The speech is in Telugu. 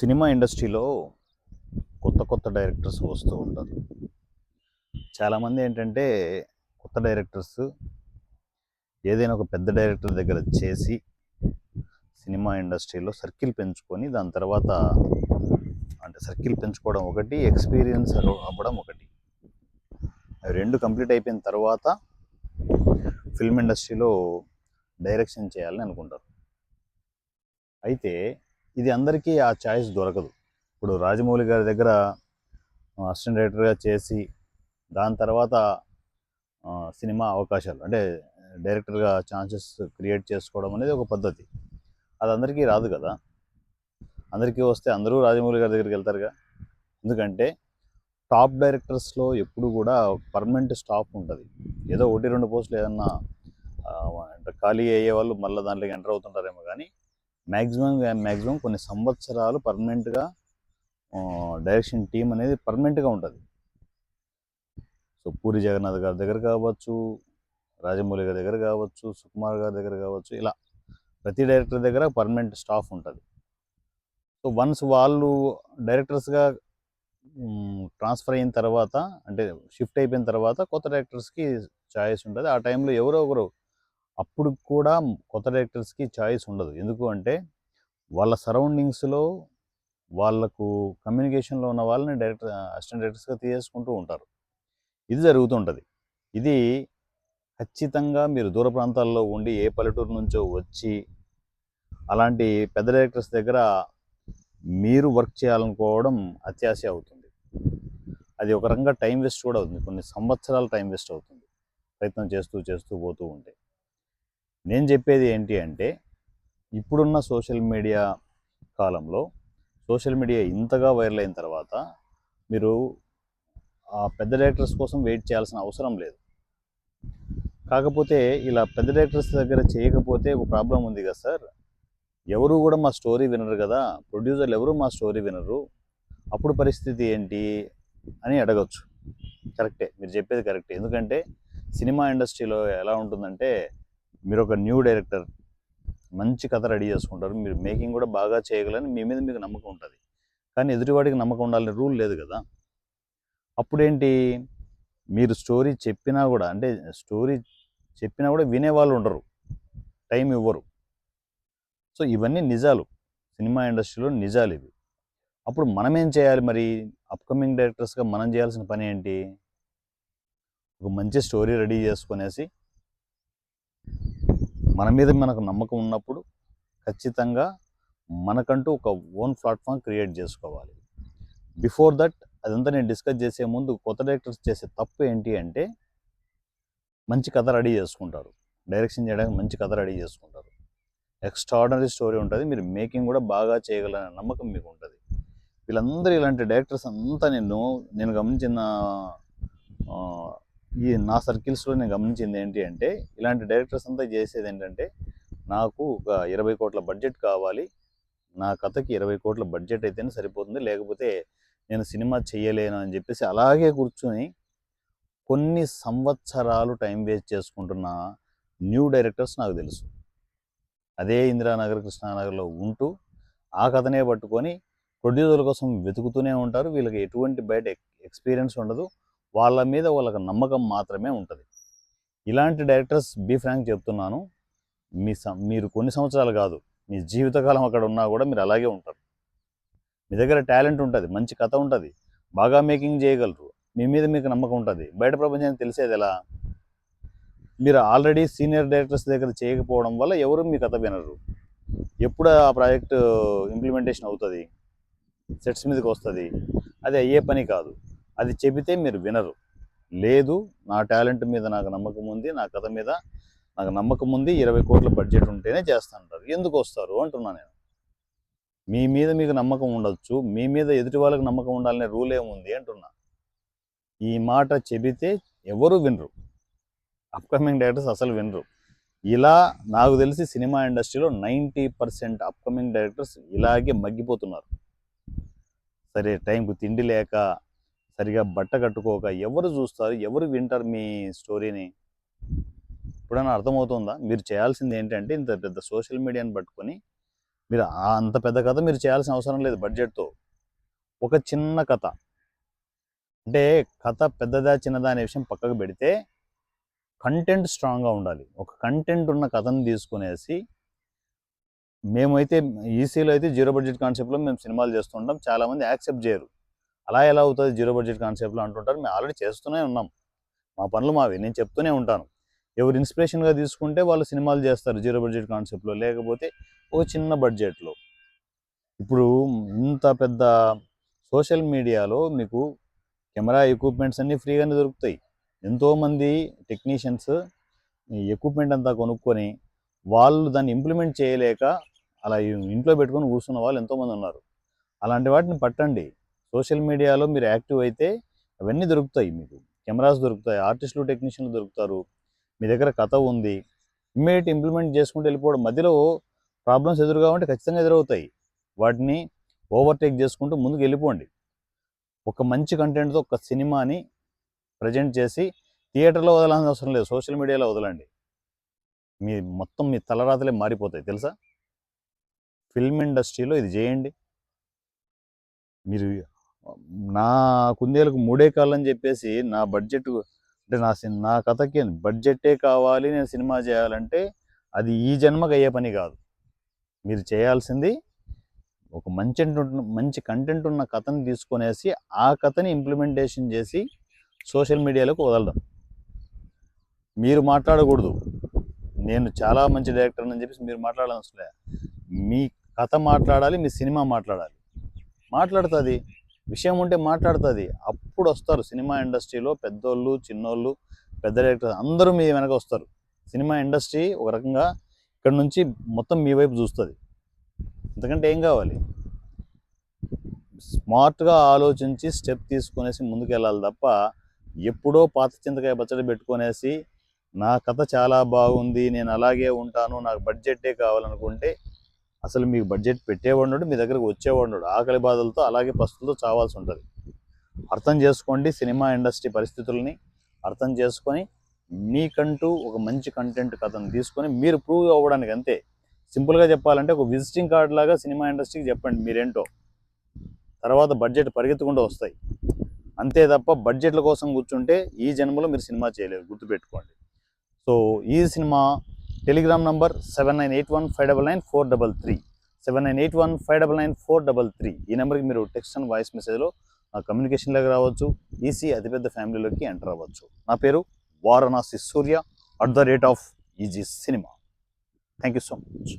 సినిమా ఇండస్ట్రీలో కొత్త కొత్త డైరెక్టర్స్ వస్తూ ఉంటారు. చాలామంది ఏంటంటే కొత్త డైరెక్టర్స్ ఏదైనా ఒక పెద్ద డైరెక్టర్ దగ్గర చేసి సినిమా ఇండస్ట్రీలో సర్కిల్ పెంచుకొని దాని తర్వాత అంటే సర్కిల్ పెంచుకోవడం ఒకటి, ఎక్స్పీరియన్స్ అవ్వడం ఒకటి. అవి రెండు కంప్లీట్ అయిపోయిన తర్వాత ఫిల్మ్ ఇండస్ట్రీలో డైరెక్షన్ చేయాలని అనుకుంటారు. అయితే ఇది అందరికీ ఆ ఛాయిస్ దొరకదు. ఇప్పుడు రాజమౌళి గారి దగ్గర అసిస్టెంట్ డైరెక్టర్గా చేసి దాని తర్వాత సినిమా అవకాశాలు అంటే డైరెక్టర్గా ఛాన్సెస్ క్రియేట్ చేసుకోవడం అనేది ఒక పద్ధతి. అది అందరికీ రాదు కదా. అందరికీ వస్తే అందరూ రాజమౌళి గారి దగ్గరికి వెళ్తారుగా. ఎందుకంటే టాప్ డైరెక్టర్స్లో ఎప్పుడు కూడా పర్మనెంట్ స్టాఫ్ ఉంటుంది. ఏదో ఒకటి రెండు పోస్టులు ఏదన్నా అంటే ఖాళీ అయ్యే వాళ్ళు మళ్ళీ దాంట్లోకి ఎంటర్ అవుతుంటారేమో, కానీ మ్యాక్సిమం కొన్ని సంవత్సరాలు పర్మనెంట్గా డైరెక్షన్ టీం అనేది పర్మనెంట్గా ఉంటుంది. సో పూరి జగన్నాథ్ గారి దగ్గర కావచ్చు, రాజమౌళి గారి దగ్గర కావచ్చు, సుకుమార్ గారి దగ్గర కావచ్చు, ఇలా ప్రతి డైరెక్టర్ దగ్గర పర్మనెంట్ స్టాఫ్ ఉంటుంది. సో వన్స్ వాళ్ళు డైరెక్టర్స్గా ట్రాన్స్ఫర్ అయిన తర్వాత, అంటే షిఫ్ట్ అయిపోయిన తర్వాత కొత్త డైరెక్టర్స్కి ఛాయిస్ ఉంటుంది. ఆ టైంలో ఎవరో ఒకరు, అప్పుడు కూడా కొత్త డైరెక్టర్స్కి ఛాయిస్ ఉండదు. ఎందుకు అంటే వాళ్ళ సరౌండింగ్స్లో వాళ్ళకు కమ్యూనికేషన్లో ఉన్న వాళ్ళని అసిస్టెంట్ డైరెక్టర్స్గా తీసేసుకుంటూ ఉంటారు. ఇది జరుగుతుంటుంది. ఇది ఖచ్చితంగా మీరు దూర ప్రాంతాల్లో ఉండి ఏ పల్లెటూరు నుంచో వచ్చి అలాంటి పెద్ద డైరెక్టర్స్ దగ్గర మీరు వర్క్ చేయాలనుకోవడం అత్యాశ అవుతుంది. అది ఒక రకంగా టైం వేస్ట్ కూడా అవుతుంది. కొన్ని సంవత్సరాల టైం వేస్ట్ అవుతుంది ప్రయత్నం చేస్తూ పోతూ ఉంటే. నేను చెప్పేది ఏంటి అంటే, ఇప్పుడున్న సోషల్ మీడియా కాలంలో సోషల్ మీడియా ఇంతగా వైరల్ అయిన తర్వాత మీరు ఆ పెద్ద డైరెక్టర్స్ కోసం వెయిట్ చేయాల్సిన అవసరం లేదు. కాకపోతే ఇలా పెద్ద డైరెక్టర్స్ దగ్గర చేయకపోతే ఒక ప్రాబ్లం ఉంది కదా సార్. ఎవరు కూడా మా స్టోరీ వినరు కదా, ప్రొడ్యూసర్లు ఎవరు మా స్టోరీ వినరు, అప్పుడు పరిస్థితి ఏంటి అని అడగచ్చు. కరెక్టే, మీరు చెప్పేది కరెక్టే. ఎందుకంటే సినిమా ఇండస్ట్రీలో ఎలా ఉంటుందంటే, మీరు ఒక న్యూ డైరెక్టర్ మంచి కథ రెడీ చేసుకుంటారు, మీరు మేకింగ్ కూడా బాగా చేయగలని మీ మీద మీకు నమ్మకం ఉంటుంది. కానీ ఎదుటివాడికి నమ్మకం ఉండాలని రూల్ లేదు కదా. అప్పుడేంటి, మీరు స్టోరీ చెప్పినా కూడా, అంటే స్టోరీ చెప్పినా కూడా వినేవాళ్ళు ఉండరు, టైం ఇవ్వరు. సో ఇవన్నీ నిజాలు, సినిమా ఇండస్ట్రీలో నిజాలు ఇవి. అప్పుడు మనం ఏం చేయాలి మరి? అప్కమింగ్ డైరెక్టర్స్గా మనం చేయాల్సిన పని ఏంటి? ఒక మంచి స్టోరీ రెడీ చేసుకునేసి మన మీద మనకు నమ్మకం ఉన్నప్పుడు ఖచ్చితంగా మనకంటూ ఒక ఓన్ ప్లాట్ఫామ్ క్రియేట్ చేసుకోవాలి. బిఫోర్ దట్ అదంతా నేను డిస్కస్ చేసే ముందు, కొత్త డైరెక్టర్స్ చేసే తప్పు ఏంటి అంటే, మంచి కథ రెడీ చేసుకుంటారు, డైరెక్షన్ చేయడానికి మంచి కథ రెడీ చేసుకుంటారు, ఎక్స్ట్రాడినరీ స్టోరీ ఉంటుంది, మీరు మేకింగ్ కూడా బాగా చేయగలనే నమ్మకం మీకు ఉంటుంది. వీళ్ళందరూ ఇలాంటి డైరెక్టర్స్ అంతా నేను గమనించిన ఈ నా సర్కిల్స్లో నేను గమనించింది ఏంటి అంటే, ఇలాంటి డైరెక్టర్స్ అంతా చేసేది ఏంటంటే, నాకు ఒక 20 కోట్ల బడ్జెట్ కావాలి, నా కథకి 20 కోట్ల బడ్జెట్ అయితేనే సరిపోతుంది, లేకపోతే నేను సినిమా చేయలేను అని చెప్పేసి అలాగే కూర్చొని కొన్ని సంవత్సరాలు టైం వేస్ట్ చేసుకుంటున్న న్యూ డైరెక్టర్స్ నాకు తెలుసు. అదే ఇందిరానగర్, కృష్ణానగర్లో ఉంటూ ఆ కథనే పట్టుకొని ప్రొడ్యూసర్ల కోసం వెతుకుతూనే ఉంటారు. వీళ్ళకి ఎటువంటి బయట ఎక్స్పీరియన్స్ ఉండదు, వాళ్ళ మీద వాళ్ళకి నమ్మకం మాత్రమే ఉంటుంది. ఇలాంటి డైరెక్టర్స్, బీ ఫ్రాంక్ చెప్తున్నాను, మీరు కొన్ని సంవత్సరాలు కాదు, మీ జీవితకాలం అక్కడ ఉన్నా కూడా మీరు అలాగే ఉంటారు. మీ దగ్గర టాలెంట్ ఉంటుంది, మంచి కథ ఉంటుంది, బాగా మేకింగ్ చేయగలరు, మీ మీద మీకు నమ్మకం ఉంటుంది. బయట ప్రపంచానికి తెలిసేది ఎలా? మీరు ఆల్రెడీ సీనియర్ డైరెక్టర్స్ దగ్గర చేయకపోవడం వల్ల ఎవరు మీ కథ వినరు. ఎప్పుడు ఆ ప్రాజెక్ట్ ఇంప్లిమెంటేషన్ అవుతుంది, సెట్స్ మీదకి వస్తుంది, అది అయ్యే పని కాదు. అది చెబితే మీరు వినరు. లేదు, నా టాలెంట్ మీద నాకు నమ్మకం ఉంది, నా కథ మీద నాకు నమ్మకం ఉంది, 20 కోట్ల బడ్జెట్ ఉంటేనే చేస్తుంటారు. ఎందుకు వస్తారు అంటున్నా నేను. మీ మీద మీకు నమ్మకం ఉండొచ్చు, మీ మీద ఎదుటి వాళ్ళకి నమ్మకం ఉండాలనే రూల్ ఏముంది అంటున్నా. ఈ మాట చెబితే ఎవరు వినరు, అప్కమింగ్ డైరెక్టర్స్ అసలు వినరు. ఇలా నాకు తెలిసి సినిమా ఇండస్ట్రీలో 90% అప్కమింగ్ డైరెక్టర్స్ ఇలాగే మగ్గిపోతున్నారు. సరే టైంకు తిండి లేక, సరిగా బట్ట కట్టుకోక ఎవరు చూస్తారు, ఎవరు వింటారు మీ స్టోరీని? ఇప్పుడైనా అర్థమవుతుందా? మీరు చేయాల్సింది ఏంటంటే, ఇంత పెద్ద సోషల్ మీడియాని పట్టుకొని మీరు అంత పెద్ద కథ మీరు చేయాల్సిన అవసరం లేదు బడ్జెట్తో. ఒక చిన్న కథ, అంటే కథ పెద్దదా చిన్నదా అనే విషయం పక్కకు పెడితే కంటెంట్ స్ట్రాంగ్గా ఉండాలి. ఒక కంటెంట్ ఉన్న కథను తీసుకునేసి, మేమైతే ఈసీలో అయితే జీరో బడ్జెట్ కాన్సెప్ట్లో మేము సినిమాలు చేస్తుంటాం. చాలామంది యాక్సెప్ట్ చేయరు. అలా ఎలా అవుతుంది జీరో బడ్జెట్ కాన్సెప్ట్లో అంటుంటారు. మేము ఆల్రెడీ చేస్తూనే ఉన్నాం, మా పనులు మావి, నేను చెప్తూనే ఉంటాను. ఎవరు ఇన్స్పిరేషన్గా తీసుకుంటే వాళ్ళు సినిమాలు చేస్తారు జీరో బడ్జెట్ కాన్సెప్ట్లో, లేకపోతే ఒక చిన్న బడ్జెట్లో. ఇప్పుడు ఇంత పెద్ద సోషల్ మీడియాలో మీకు కెమెరా ఎక్విప్మెంట్స్ అన్నీ ఫ్రీగానే దొరుకుతాయి. ఎంతోమంది టెక్నీషియన్స్ ఎక్విప్మెంట్ అంతా కొనుక్కొని వాళ్ళు దాన్ని ఇంప్లిమెంట్ చేయలేక అలా ఇంట్లో పెట్టుకొని కూర్చున్న వాళ్ళు ఎంతోమంది ఉన్నారు. అలాంటి వాటిని పట్టండి. సోషల్ మీడియాలో మీరు యాక్టివ్ అయితే అవన్నీ దొరుకుతాయి. మీకు కెమెరాస్ దొరుకుతాయి, ఆర్టిస్టులు టెక్నీషియన్లు దొరుకుతారు, మీ దగ్గర కథ ఉంది, ఇమ్మీడియట్ ఇంప్లిమెంట్ చేసుకుంటూ వెళ్ళిపోవడం. మధ్యలో ప్రాబ్లమ్స్ ఎదురుగా ఉంటే ఖచ్చితంగా ఎదురవుతాయి, వాటిని ఓవర్టేక్ చేసుకుంటూ ముందుకు వెళ్ళిపోండి. ఒక మంచి కంటెంట్తో ఒక సినిమాని ప్రజెంట్ చేసి థియేటర్లో వదలాల్సిన అవసరం లేదు, సోషల్ మీడియాలో వదలండి. మీ తలరాతలే మారిపోతాయి తెలుసా. ఫిల్మ్ ఇండస్ట్రీలో ఇది చేయండి. మీరు నా కుందేలకు మూడే కాళ్ళని చెప్పేసి నా బడ్జెట్ అంటే నా కథకి బడ్జెటే కావాలి, నేను సినిమా చేయాలంటే అది ఈ జన్మకు అయ్యే పని కాదు. మీరు చేయాల్సింది ఒక మంచి కంటెంట్ ఉన్న కథని తీసుకొనేసి ఆ కథని ఇంప్లిమెంటేషన్ చేసి సోషల్ మీడియాలోకి వదలడం. మీరు మాట్లాడకూడదు, నేను చాలా మంచి డైరెక్టర్ అని చెప్పేసి మీరు మాట్లాడాల్సిన అవసరం. మీ కథ మాట్లాడాలి, మీ సినిమా మాట్లాడుతుంది, విషయం ఉంటే మాట్లాడుతుంది. అప్పుడు వస్తారు సినిమా ఇండస్ట్రీలో పెద్దోళ్ళు చిన్నోళ్ళు, పెద్ద డైరెక్టర్ అందరూ మీ వెనక వస్తారు. సినిమా ఇండస్ట్రీ ఒక రకంగా ఇక్కడ నుంచి మొత్తం మీ వైపు చూస్తుంది. ఎందుకంటే ఏం కావాలి, స్మార్ట్గా ఆలోచించి స్టెప్ తీసుకునేసి ముందుకు వెళ్ళాలి తప్ప ఎప్పుడో పాత చింతకాయ పచ్చడి పెట్టుకునేసి నా కథ చాలా బాగుంది, నేను అలాగే ఉంటాను, నాకు బడ్జెటే కావాలనుకుంటే అసలు మీకు బడ్జెట్ పెట్టేవాడు మీ దగ్గరకు వచ్చేవాడు ఆకలి బాధలతో అలాగే పస్తులతో చావాల్సి ఉంటుంది. అర్థం చేసుకోండి సినిమా ఇండస్ట్రీ పరిస్థితుల్ని, అర్థం చేసుకొని మీకంటూ ఒక మంచి కంటెంట్ కథను తీసుకొని మీరు ప్రూవ్ అవ్వడానికి. అంతే సింపుల్గా చెప్పాలంటే ఒక విజిటింగ్ కార్డ్ లాగా సినిమా ఇండస్ట్రీకి చెప్పండి మీరేంటో, తర్వాత బడ్జెట్ పరిగెత్తుకుంటూ వస్తాయి. అంతే తప్ప బడ్జెట్ల కోసం కూర్చుంటే ఈ జన్మలో మీరు సినిమా చేయలేరు, గుర్తుపెట్టుకోండి. సో ఈ సినిమా టెలిగ్రామ్ నంబర్ 7981599433 7981599433. ఈ నెంబర్కి మీరు టెక్స్ట్ అండ్ వాయిస్ మెసేజ్లో నా కమ్యూనికేషన్లోకి రావచ్చు, ఈసీ అతిపెద్ద ఫ్యామిలీలోకి ఎంటర్ అవ్వచ్చు. నా పేరు వారణాసి సూర్య @ఈజీ సినిమా. Thank you so much.